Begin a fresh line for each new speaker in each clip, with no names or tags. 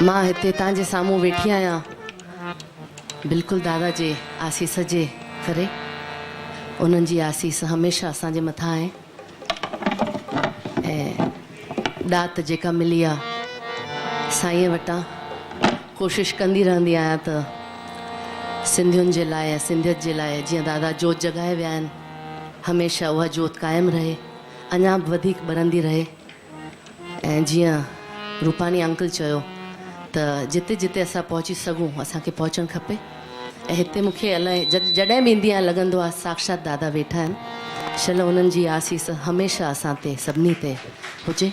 मां हिते तव्हांजे साम्हूं वेठी आहियां बिल्कुलु दादा जे आसीस जे करे। उन्हनि जी आसीस हमेशह असांजे मथां आहे ऐं ॾात जेका मिली आहे साईं वटां कोशिशि कंदी रहंदी आहियां त सिंधियुनि जे लाइ ऐं सिंधियत जे लाइ जीअं दादा जोत जॻाए विया आहिनि हमेशह उहा जोत क़ाइमु रहे, अञा बि वधीक ॿरंदी रहे। ऐं जीअं रूपानी अंकल चयो त जिते जिते असां पहुची सघूं असांखे पहुचणु खपे। ऐं हिते मूंखे अलाए जॾहिं बि ईंदी आहियां लॻंदो आहे साक्षात दादा वेठा आहिनि। चलो उन्हनि जी आसीस हमेशह असां ते सभिनी ते हुजे।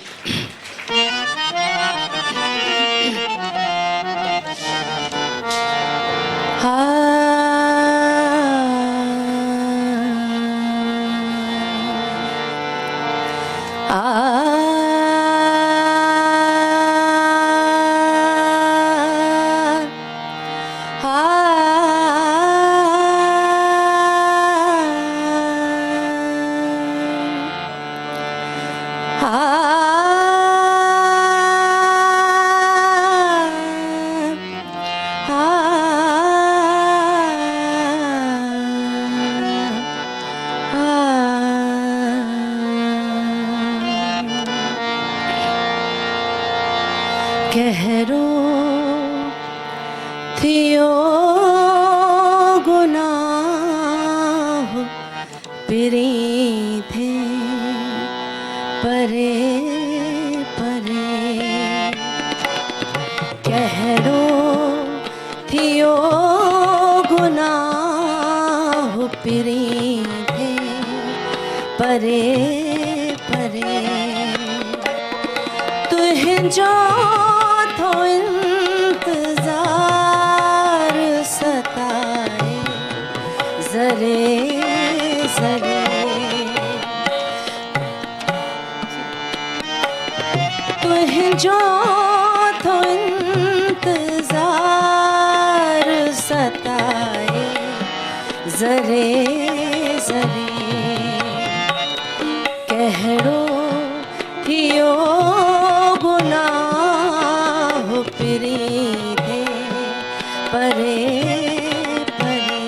कहरो थियो गुनाह पिरी थे परे परे। कहरो थियो गुनाह पिरी थे परे परे। तुझो तो इंतजार सताए जरे जरे। तुझो तो इंतजार सताए जरे जरे। कहरो थियो गुनाह पिरी थे परे परे।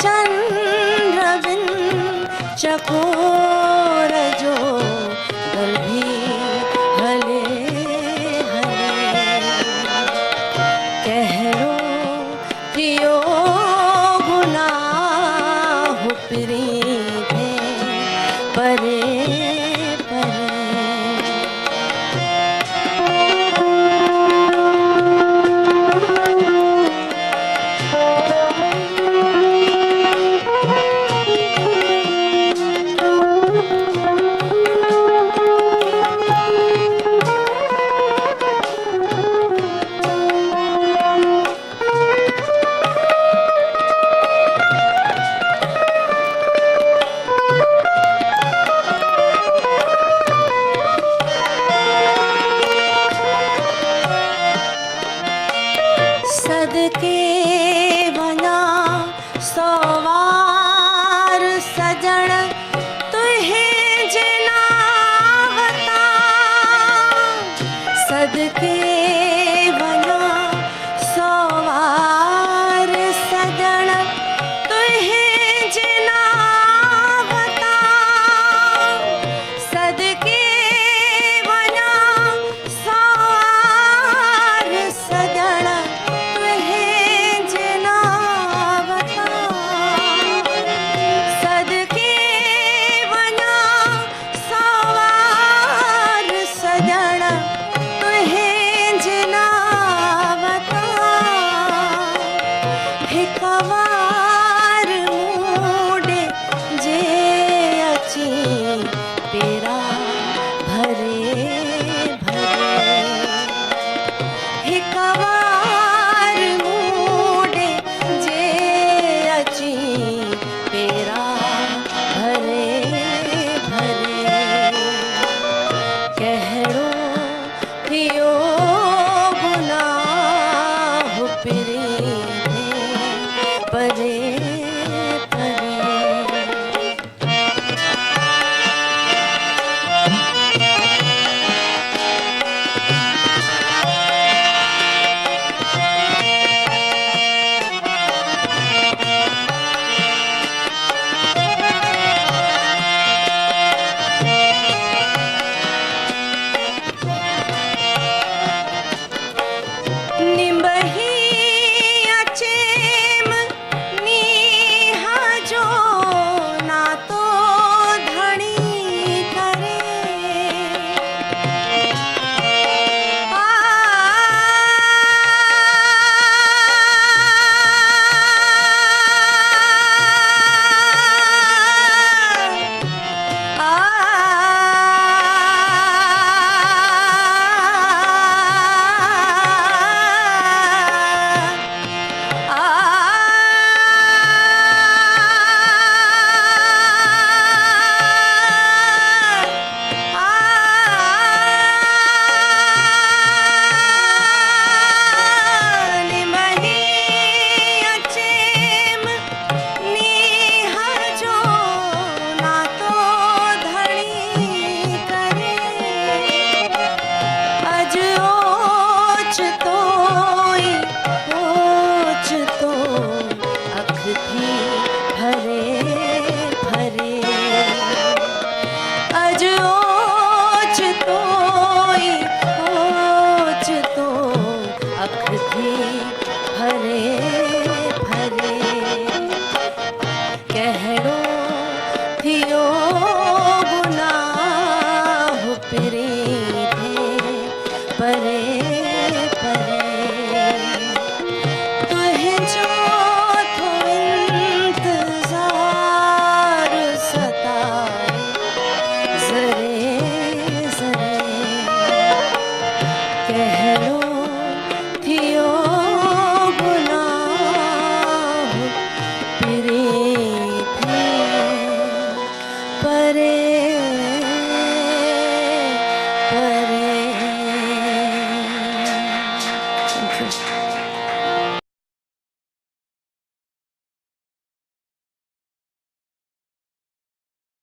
चंद्र बिन चकोर जो गल भी हले हले कहरो थियो गुनाह प्रीते परे परे सदके बना सवार सजण तुहें जना बता सदके बना सवार सजण तुहें जना बता सदके बना सवार सजण कवार मूडे जे अची तेरा भरे भरे हे कवार मूडे जे अची तेरा भरे भरे कहड़ो थियो गुनाह प्रीते परे परे निंबही अचेम नीहा जो ना तो धणी करे कहड़ो थियो गुनाह प्रीते परे परे तुहें जो थो इंतजार सताए जरे जरे कहड़ो थियो गुनाह प्रीते परे परे